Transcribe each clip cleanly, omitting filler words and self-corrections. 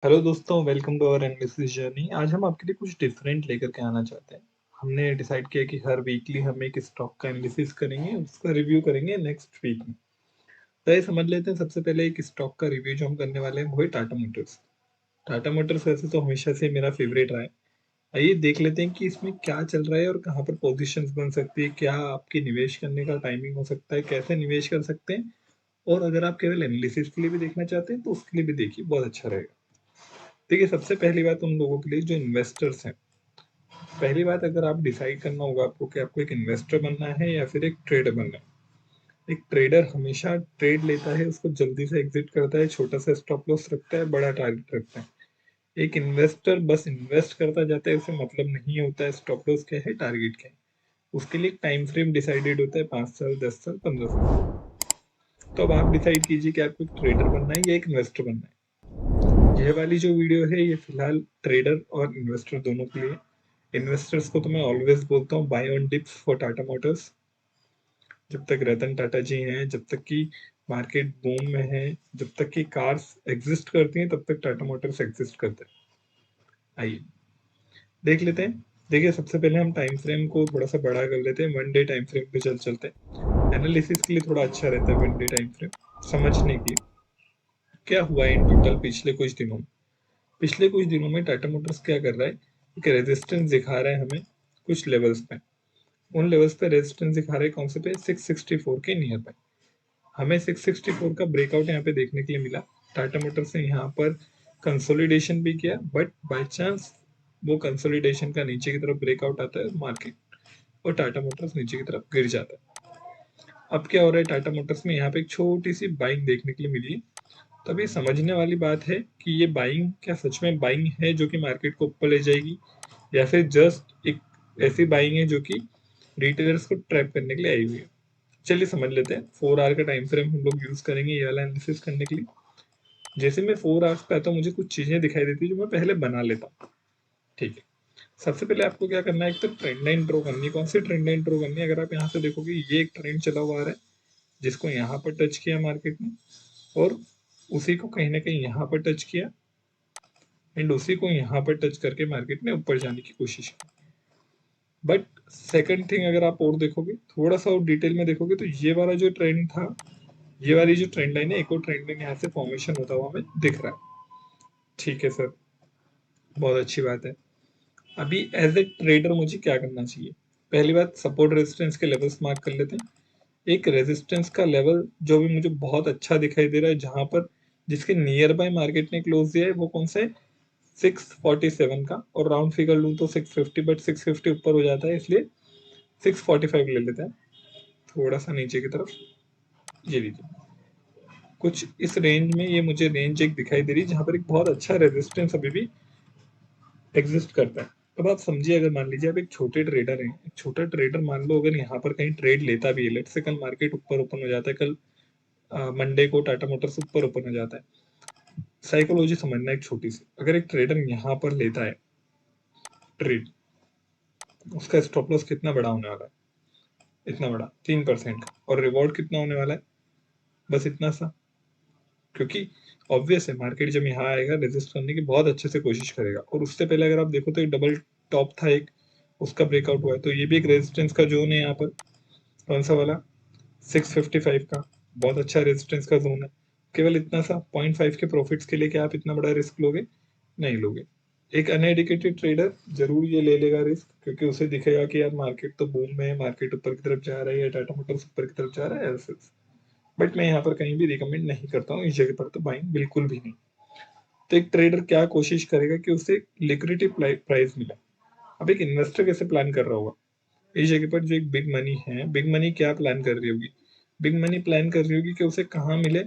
Hello दोस्तों, welcome to our analysis journey. आज हम आपके लिए कुछ डिफरेंट लेकर के आना चाहते हैं। हमने डिसाइड किया कि हर वीकली हम एक स्टॉक का एनालिसिस करेंगे, उसका रिव्यू करेंगे नेक्स्ट वीक में। तो ये समझ लेते हैं, सबसे पहले एक स्टॉक का रिव्यू जो हम करने वाले हैं वो है टाटा मोटर्स। टाटा मोटर्स वैसे तो हमेशा से मेरा फेवरेट रहा है। आइए देख लेते हैं कि इसमें क्या चल रहा है और कहाँ पर पोजीशंस बन सकती है, क्या आपकी निवेश करने का टाइमिंग हो सकता है, कैसे निवेश कर सकते हैं। और अगर आप केवल एनालिसिस के लिए भी देखना चाहते हैं तो उसके लिए भी देखिए, बहुत अच्छा रहेगा। देखिए, सबसे पहली बात उन लोगों के लिए जो इन्वेस्टर्स हैं। पहली बात, अगर आप डिसाइड करना होगा आपको कि आपको एक इन्वेस्टर बनना है या फिर एक ट्रेडर बनना है। एक ट्रेडर हमेशा ट्रेड लेता है, उसको जल्दी से एग्जिट करता है, छोटा सा स्टॉप लॉस रखता है, बड़ा टारगेट रखता है। एक इन्वेस्टर बस इन्वेस्ट करता जाता है, उसे मतलब नहीं होता है स्टॉप लॉस क्या है, टारगेट क्या है। उसके लिए एक टाइम फ्रेम डिसाइडेड होता है, 5 साल, 10 साल, 15 साल। तो अब आप डिसाइड कीजिए कि आपको एक ट्रेडर बनना है या एक इन्वेस्टर बनना है। यह वाली जो वीडियो है ये फिलहाल ट्रेडर और इन्वेस्टर दोनों के लिए। इन्वेस्टर्स को तो मैं ऑलवेज बोलता हूँ buy on dips for Tata Motors. जब तक रतन टाटा जी हैं, जब तक कि मार्केट बूम में है, जब तक कि कार्स एग्जिस्ट करती हैं, तब तक टाटा मोटर्स एग्जिस्ट करता है। आइए देख लेते हैं। देखिए, सबसे पहले हम टाइम फ्रेम को थोड़ा सा बड़ा कर लेते हैं, 1 डे टाइम फ्रेम पे चलते हैं। एनालिसिस के लिए थोड़ा अच्छा रहता है 1 डे टाइम फ्रेम समझने के लिए क्या हुआ है इन टोटल पिछले कुछ दिनों में। पिछले कुछ दिनों में टाटा मोटर्स क्या कर रहा है, एक रेजिस्टेंस दिखा रहा है हमें कुछ लेवल्स पे। उन लेवल्स पे रेजिस्टेंस दिखा रहे हैं कौन से पे, 664 के नियर पे। हमें 664 का ब्रेकआउट यहाँ पे देखने के लिए मिला। टाटा मोटर्स ने यहाँ पर कंसोलिडेशन भी किया, बट बाय चांस वो कंसोलिडेशन का नीचे की तरफ ब्रेकआउट आता है मार्केट, और टाटा मोटर्स नीचे की तरफ गिर जाता है। अब क्या हो रहा है, टाटा मोटर्स में यहाँ पे एक छोटी सी बाइंग देखने के लिए मिली है। तब ये समझने वाली बात है कि ये बाइंग क्या सच में बाइंग है जो कि मार्केट को ऊपर ले जाएगी, या फिर जस्ट एक ऐसी बाइंग है जो कि रिटेलर्स को ट्रैप करने के लिए आई हुई है। चलिए समझ लेते हैं। 4 आवर का टाइम फ्रेम हम लोग यूज करेंगे ये वाला एनालिसिस करने के लिए। जैसे मैं 4 आवर्स पे आता हूँ, मुझे कुछ चीजें दिखाई देती है जो मैं पहले बना लेता हूँ। ठीक है, सबसे पहले आपको क्या करना है, एक तो ट्रेंड लाइन ड्रॉ करनी है। कौन सी ट्रेंड लाइन ड्रॉ करनी है, अगर आप यहाँ से देखोगे ये एक ट्रेंड चला हुआ आ रहा है जिसको यहाँ पर टच किया मार्केट ने, और उसी को कहीं ना कहीं यहाँ पर टच किया, एंड उसी को यहाँ पर टच करके मार्केट ने ऊपर जाने की कोशिश की। बट सेकंड थिंग, अगर आप और देखोगे थोड़ा सा और डिटेल में देखोगे तो ये वाला जो ट्रेंड था, ये वाली जो ट्रेंड लाइन है, एक और ट्रेंड लाइन यहाँ से फॉर्मेशन होता हुआ हमें दिख रहा है। ठीक है सर, बहुत अच्छी बात है। अभी एज ए ट्रेडर मुझे क्या करना चाहिए, पहली बात सपोर्ट रेजिस्टेंस के लेवल्स मार्क कर लेते हैं। एक रेजिस्टेंस का लेवल जो भी मुझे बहुत अच्छा दिखाई दे रहा है, जहां पर जिसके नियर बाय मार्केट ने क्लोज दिया है, वो कौन सा है, 647 का। और राउंड फिगर लूँ तो 650, बट 650 ऊपर हो जाता है, इसलिए 645 ले लेते हैं। थोड़ा सा नीचे की तरफ, ये लीजिए कुछ इस रेंज में, ये मुझे रेंज एक दिखाई दे रही है जहां पर एक बहुत अच्छा रेजिस्टेंस अभी भी एग्जिस्ट करता है। अब आप समझिए, अगर मान लीजिए आप एक छोटे ट्रेडर हैं, एक छोटा ट्रेडर मान लो अगर यहाँ पर कहीं ट्रेड लेता भी है, लेट से कल मार्केट ऊपर ओपन हो जाता है, कल मंडे को टाटा मोटर्स ऊपर ओपन हो जाता है। साइकोलॉजी समझना एक छोटी सी, अगर एक ट्रेडर यहाँ पर लेता है ट्रेड, उसका स्टॉप लॉस कितना बड़ा होने वाला है, इतना बड़ा, 3% का। और रिवॉर्ड कितना होने वाला है, बस इतना सा। क्योंकि ऑब्वियस है, मार्केट जब यहाँ आएगा रेजिस्ट करने की बहुत अच्छे से कोशिश करेगा। और उससे पहले अगर आप देखो तो एक डबल टॉप था एक, उसका ब्रेकआउट हुआ है, तो ये भी एक रेजिस्टेंस का जोन है यहाँ पर। कौन सा वाला, 655 का, बहुत अच्छा रेजिस्टेंस का जोन है। केवल इतना सा 0.5 के प्रॉफिट्स के लिए क्या आप इतना बड़ा रिस्क लोगे, नहीं लोगे। एक अनएडुकेटेड ट्रेडर जरूर ये ले लेगा रिस्क, क्योंकि उसे दिखेगा कि यार मार्केट तो बूम में है, मार्केट ऊपर की तरफ जा रहा है, या टाटा मोटर्स ऊपर की तरफ जा रहा है, ऐसे। बट मैं यहाँ पर कहीं भी रिकमेंड नहीं करता हूँ, इस जगह पर तो बाइंग बिल्कुल भी नहीं। तो एक ट्रेडर क्या कोशिश करेगा कि उसे लिक्विडिटी प्राइस मिले। अब एक इन्वेस्टर कैसे प्लान कर रहा होगा, इस जगह पर जो एक बिग मनी है, बिग मनी क्या प्लान कर रही होगी, बिग मनी प्लान कर रही होगी कि उसे कहाँ मिले।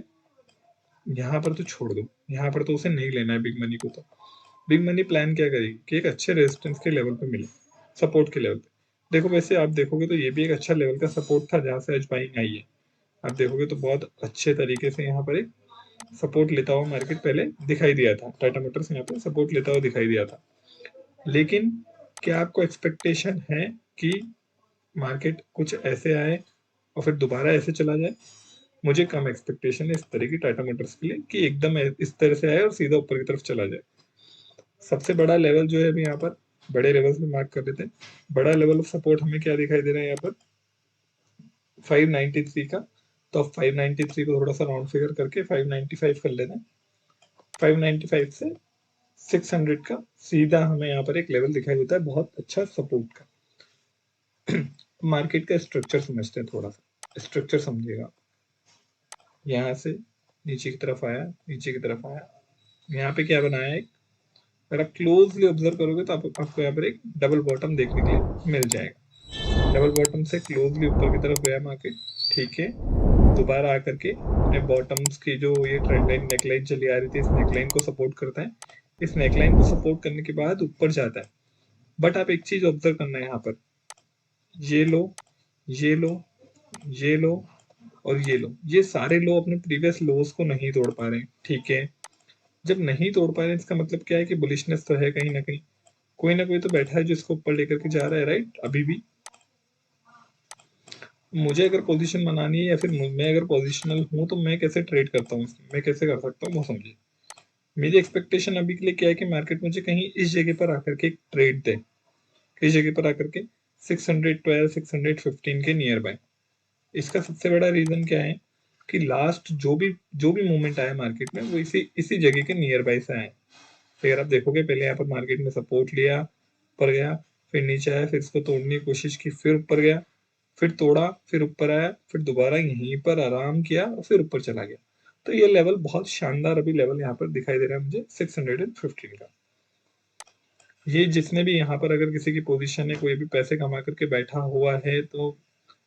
यहाँ पर तो छोड़ दो, यहाँ पर तो उसे नहीं लेना है बिग मनी को। तो बिग मनी प्लान क्या करेगी कि एक अच्छे रेजिस्टेंस के लेवल पे मिले, सपोर्ट के लेवल पे। देखो, वैसे आप देखोगे तो ये भी एक अच्छा लेवल का सपोर्ट था जहाँ से आज बाइंग आई है। आप देखोगे तो बहुत अच्छे तरीके से यहाँ पर एक सपोर्ट लेता हुआ मार्केट पहले दिखाई दिया था, टाटा मोटर्स यहाँ पे सपोर्ट लेता हुआ दिखाई दिया था। लेकिन क्या आपको एक्सपेक्टेशन है कि मार्केट कुछ ऐसे आए और फिर दोबारा ऐसे चला जाए, मुझे कम एक्सपेक्टेशन है इस तरह की टाटा मोटर्स के लिए कि एकदम इस तरह से आए और सीधा ऊपर की तरफ चला जाए। सबसे बड़ा लेवल जो है अभी यहाँ पर, बड़े लेवल्स में मार्क कर लेते हैं। बड़ा लेवल ऑफ सपोर्ट हमें क्या दिखाई दे रहा है यहाँ पर, 593 का। तो अब 593 को थोड़ा सा राउंड फिगर करके 595 कर लेते हैं। 595 से 600 का सीधा हमें यहाँ पर एक लेवल दिखाई देता है, बहुत अच्छा सपोर्ट का। मार्केट का स्ट्रक्चर समझते हैं, थोड़ा सा स्ट्रक्चर समझिएगा। यहाँ से नीचे की तरफ आया, नीचे की तरफ आया, यहाँ पे क्या बनाया है, अगर आप क्लोजली ऑब्जर्व करोगे तो आपको यहाँ पर एक डबल बॉटम देखने के लिए मिल जाएगा। डबल बॉटम से क्लोजली ऊपर की तरफ गया मार्केट, ठीक है। दोबारा आकर के अपने बॉटम्स की जो ये ट्रेंड लाइन नेकलाइन चली आ रही थी, इस नेकलाइन को सपोर्ट करता है। इस नेकलाइन को सपोर्ट करने के बाद ऊपर जाता है। बट आप एक चीज ऑब्जर्व करना है यहाँ पर, ये लो, ये लो, ये लो और ये लो, ये सारे लो अपने प्रीवियस लोस को नहीं तोड़ पा रहे हैं, ठीक है। जब नहीं तोड़ पा रहे हैं इसका मतलब क्या है कि बुलिशनेस तो है कहीं ना कहीं, कोई ना कोई तो बैठा है जो इसको ऊपर लेकर के जा रहा है, राइट। अभी भी मुझे अगर पोजीशन बनानी है या फिर मैं अगर पोजिशनल हूं तो मैं कैसे ट्रेड करता हूँ, मैं कैसे कर सकता हूँ वो समझिए। मेरी एक्सपेक्टेशन अभी के लिए क्या है कि मार्केट मुझे कहीं इस जगह पर आकर के एक ट्रेड दे, किस जगह पर आकर के 612 615 के नियर बाय। इसका सबसे बड़ा रीजन क्या है कि लास्ट जो भी मूवमेंट आया मार्केट में वो इसी इसी जगह के नियर बाय से आए। तो अगर आप देखोगे पहले यहाँ पर मार्केट में सपोर्ट लिया, ऊपर गया, फिर नीचे आया, फिर इसको तोड़ने की कोशिश की, फिर ऊपर गया, फिर तोड़ा, फिर ऊपर आया, फिर दोबारा यहीं पर आराम किया और फिर ऊपर चला गया। तो ये लेवल बहुत शानदार अभी लेवल यहाँ पर दिखाई दे रहा है मुझे 615 का। ये जिसने भी यहाँ पर अगर किसी की पोजीशन है, कोई भी पैसे कमा करके बैठा हुआ है, तो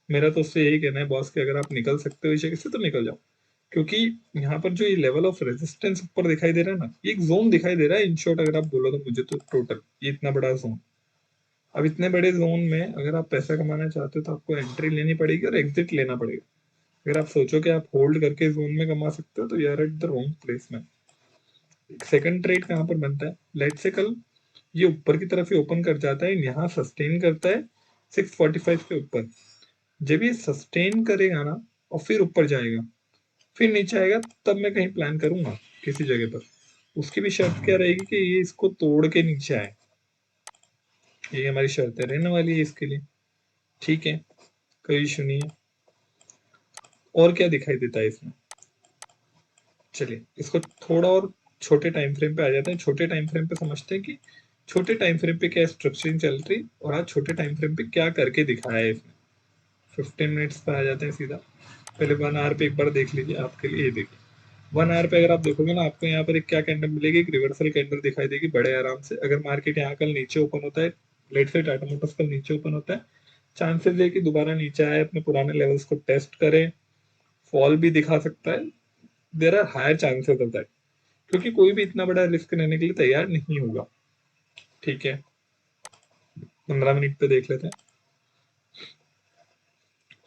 मेरा तो उससे यही कहना है बॉस कि अगर आप निकल सकते हो इस जगह से तो निकल जाओ। क्योंकि यहाँ पर जो ये लेवल ऑफ रेजिस्टेंस ऊपर दिखाई दे रहा है ना, ये एक जोन दिखाई दे रहा है इन शॉर्ट अगर आप बोलो तो मुझे, तो टोटल ये इतना बड़ा जोन। अब इतने बड़े जोन में अगर आप पैसा कमाना चाहते हो तो आपको एंट्री लेनी पड़ेगी और एग्जिट लेना पड़ेगा। अगर आप सोचो कि आप होल्ड करके जोन में कमा सकते हो तो you are at the wrong place में। सेकंड ट्रेड कहाँ पर बनता है, लेट से कल ये ऊपर की तरफ ही ओपन कर जाता है, यहाँ सस्टेन करता है 645 के ऊपर। जब ये सस्टेन करेगा ना और फिर ऊपर जाएगा, फिर नीचे आएगा, तब मैं कहीं प्लान करूंगा किसी जगह पर। उसकी भी शर्त क्या रहेगी कि ये इसको तोड़ के नीचे आए, ये हमारी शर्त रहने वाली है इसके लिए, ठीक है। कोई इशू नहीं है। और क्या दिखाई देता है इसमें, चलिए इसको थोड़ा और छोटे टाइम फ्रेम पे आ जाते हैं। छोटे टाइम फ्रेम पे समझते हैं कि छोटे टाइम फ्रेम पे क्या स्ट्रक्चरिंग चल रही और आज छोटे टाइम फ्रेम पे क्या करके दिखाया है इसने। 15 मिनट्स पे आ जाते हैं सीधा। पहले 1 आवर पे एक बार देख लीजिए, आपके लिए ये देखिए 1 आवर पे अगर आप देखोगे ना, आपको यहाँ पर एक क्या कैंडल मिलेगी, एक रिवर्सल कैंडल दिखाई देगी बड़े आराम से। अगर मार्केट यहाँ कल नीचे ओपन होता है, लेट से टाटा मोटर्स कल नीचे ओपन होता है, चांसेस है कि दोबारा नीचे आए, अपने पुराने लेवल्स को टेस्ट करे, फॉल भी दिखा सकता है। There are higher chances of that, क्योंकि कोई भी इतना बड़ा रिस्क लेने के लिए तैयार नहीं होगा, ठीक है। 15 मिनट पे देख लेते हैं।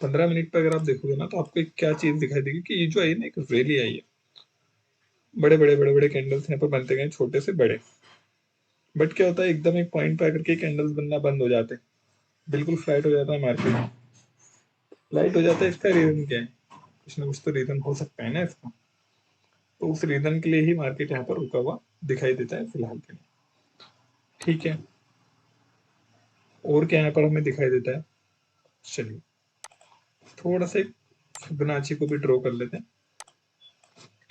15 मिनट पे अगर आप देखोगे ना तो आपको एक क्या चीज दिखाई देगी कि ये जो आई ना एक रैली आई है, बड़े बड़े कैंडल्स यहाँ पर बनते गए, छोटे से बड़े। बट क्या होता है एकदम एक पॉइंट पे आकर के कैंडल्स बनना बंद हो जाते हैं, बिल्कुल फ्लैट हो जाता है मार्केट। फ्लैट हो जाता है, इसका रीजन क्या है, कुछ ना कुछ तो रीजन हो सकता है ना इसका। तो उस रीजन के लिए ही मार्केट यहाँ पर रुका हुआ दिखाई देता है फिलहाल के लिए, ठीक है। और क्या यहाँ पर हमें दिखाई देता है, चलिए थोड़ा सा फिबोनाची को भी ड्रॉ कर लेते हैं।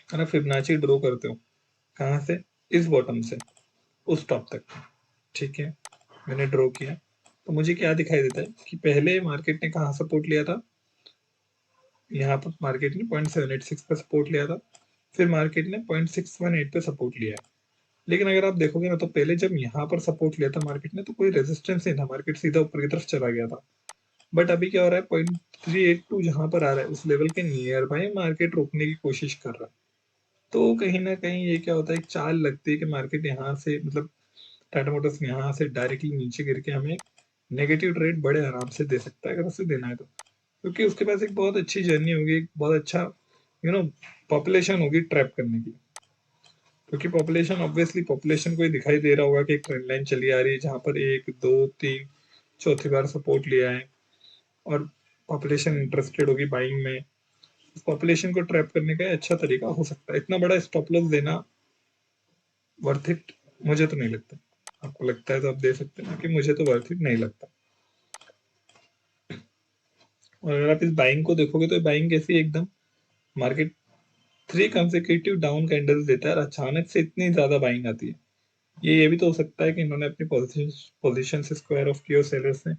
अगर फिबोनाची ड्रॉ करते हो कहाँ से, इस बॉटम से उस टॉप तक, ठीक है। मैंने ड्रॉ किया तो मुझे क्या दिखाई देता है कि पहले मार्केट ने कहाँ सपोर्ट लिया था, यहाँ पर मार्केट ने 0.786 पे सपोर्ट लिया था, फिर मार्केट ने 0.618 पे सपोर्ट लिया है। लेकिन अगर आप देखोगे ना तो पहले जब यहाँ पर सपोर्ट लिया था मार्केट ने तो कोई रेजिस्टेंस नहीं था, मार्केट सीधा ऊपर की तरफ चला गया था। बट अभी क्या हो रहा है, 0.382 जहां पर आ रहा है उस लेवल के नियर बाय मार्केट रोकने की कोशिश कर रहा है। तो कहीं ना कहीं ये क्या होता है, एक चाल लगती है कि मार्केट यहाँ से मतलब टाटा मोटर्स यहाँ से डायरेक्टली नीचे गिर के हमें नेगेटिव ट्रेड बड़े आराम से दे सकता है अगर उसे देना है तो। क्योंकि उसके पास एक बहुत अच्छी जर्नी होगी, एक बहुत अच्छा पॉपुलेशन होगी ट्रैप करने की। क्योंकि पॉपुलेशन ऑब्वियसली पॉपुलेशन को ही दिखाई दे रहा होगा कि एक ट्रेंड लाइन चली आ रही है जहां पर 1 2 3 चौथी बार सपोर्ट लिया है और पॉपुलेशन इंटरेस्टेड होगी बाइंग में। पॉपुलेशन को ट्रैप करने का अच्छा तरीका हो सकता है। इतना बड़ा स्टॉप लॉस देना वर्थ इट मुझे तो नहीं लगता। आपको लगता है तो आप दे सकते हैं, कि मुझे तो वर्थ इट नहीं लगता। और अगर आप इस बाइंग को देखोगे तो बाइंग कैसी है एकदम, मार्केट 3 कंसेक्यूटिव डाउन कैंडल्स देता है और अचानक से इतनी ज्यादा बाइंग आती है। ये भी तो हो सकता है कि इन्होंने अपनी पोजीशन से स्क्वायर ऑफ किया सेलर्स ने,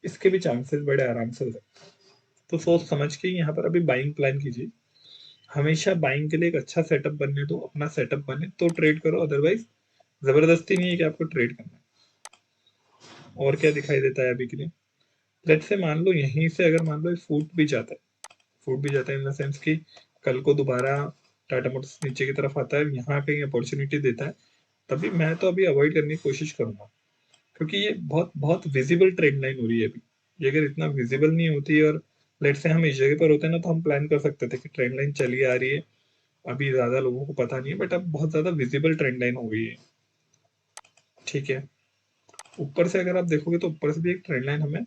इसके भी चांसेस बड़े आराम से हो सकते हैं। तो सोच समझ के यहाँ पर अभी बाइंग प्लान कीजिए। हमेशा बाइंग के लिए एक अच्छा सेटअप बनने दो, अपना सेटअप बने तो ट्रेड करो, अदरवाइज जबरदस्ती नहीं है कि आपको ट्रेड करना है। और क्या दिखाई देता है अभी के लिए, लेट्स से मान लो यहीं से अगर मान लो फूट भी जाता है, फूट भी जाता है इन द सेंस कि कल को दोबारा टाटा मोटर्स नीचे की तरफ आता है, यहाँ कहीं अपॉर्चुनिटी देता है, तभी मैं तो अभी अवॉइड करने की कोशिश करूंगा। क्योंकि ये बहुत बहुत विजिबल ट्रेंड लाइन हो रही है अभी। ये अगर इतना विजिबल नहीं होती और लेट से हम इस जगह पर होते ना, तो हम प्लान कर सकते थे कि ट्रेंड लाइन चली आ रही है, अभी ज्यादा लोगों को पता नहीं है, बट अब बहुत ज्यादा विजिबल ट्रेंड लाइन हो गई है। ठीक है, ऊपर से अगर आप देखोगे तो ऊपर से भी एक ट्रेंड लाइन हमें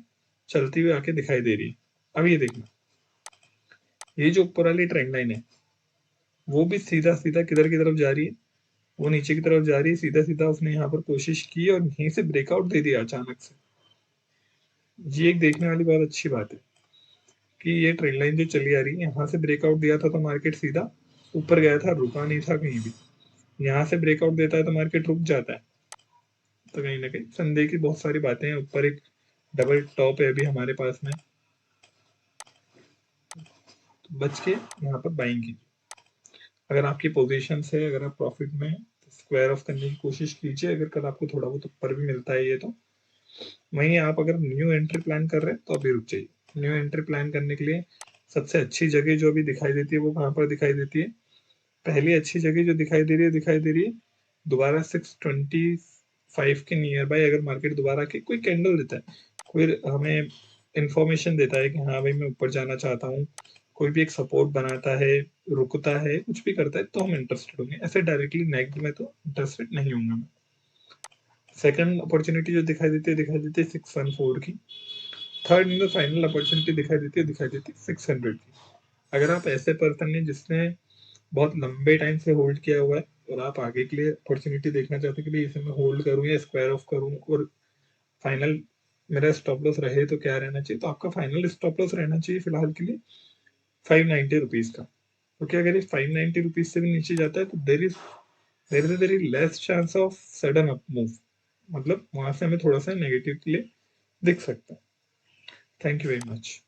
चलती हुई आके दिखाई दे रही है। अब ये देखना, ये जो ऊपर वाली ट्रेंड लाइन है वो भी सीधा सीधा किधर की तरफ जा रही है, वो नीचे की तरफ जा रही है। सीधा सीधा उसने यहाँ पर कोशिश की और यहीं से ब्रेकआउट दे दिया अचानक से। ये एक देखने वाली बहुत अच्छी बात है कि ये ट्रेंड लाइन जो चली आ रही है, यहाँ से ब्रेकआउट दिया था तो मार्केट सीधा ऊपर गया था, रुका नहीं था कहीं भी। यहाँ से ब्रेकआउट देता है तो मार्केट रुक जाता है। तो कहीं ना कहीं संदेह की बहुत सारी बातें हैं। ऊपर एक डबल टॉप है अभी हमारे पास में, तो बच के यहाँ पर बाइंग कीजिए। अगर आपकी पोजीशन है, अगर आप प्रॉफिट में, स्क्वायर ऑफ करने की कोशिश कीजिए। अगर कल आपको थोड़ा बहुत ऊपर भी मिलता है ये तो वहीं आप अगर न्यू एंट्री प्लान कर रहे हैं तो अभी रुक जाइए। न्यू एंट्री प्लान करने के लिए सबसे अच्छी जगह जो अभी दिखाई देती है वो कहाँ पर दिखाई देती है, पहली अच्छी जगह जो दिखाई दे रही है दोबारा 625 के नियर बाय। अगर मार्केट दोबारा के कोई कैंडल देता है, कोई हमें इंफॉर्मेशन देता है कि हाँ भाई मैं ऊपर जाना चाहता हूँ, कोई भी एक सपोर्ट बनाता है, रुकता है, कुछ भी करता है, तो हम इंटरेस्टेड होंगे। ऐसे डायरेक्टली नेगेटिव में तो इंटरेस्टेड नहीं होंगे। सेकंड अपॉर्चुनिटी जो दिखाई देती है 614 की। Third in the final opportunity दिखाई देती है 600 की। अगर आप ऐसे पर्सन हैं जिसने बहुत लंबे टाइम से होल्ड किया हुआ है और आप आगे के लिए अपॉर्चुनिटी देखना चाहते हैं कि भाई इसे मैं होल्ड करूं या स्क्वायर ऑफ करूं और फाइनल मेरा स्टॉप लॉस रहे तो क्या रहना चाहिए, तो आपका फाइनल स्टॉप लॉस रहना चाहिए फिलहाल के लिए 590 रुपीज का। क्योंकि अगर ये 590 रुपीज से भी नीचे जाता है तो there is a very less chance of sudden up move, मतलब वहां से हमें थोड़ा सा नेगेटिव के लिए दिख सकता है। Thank you very much.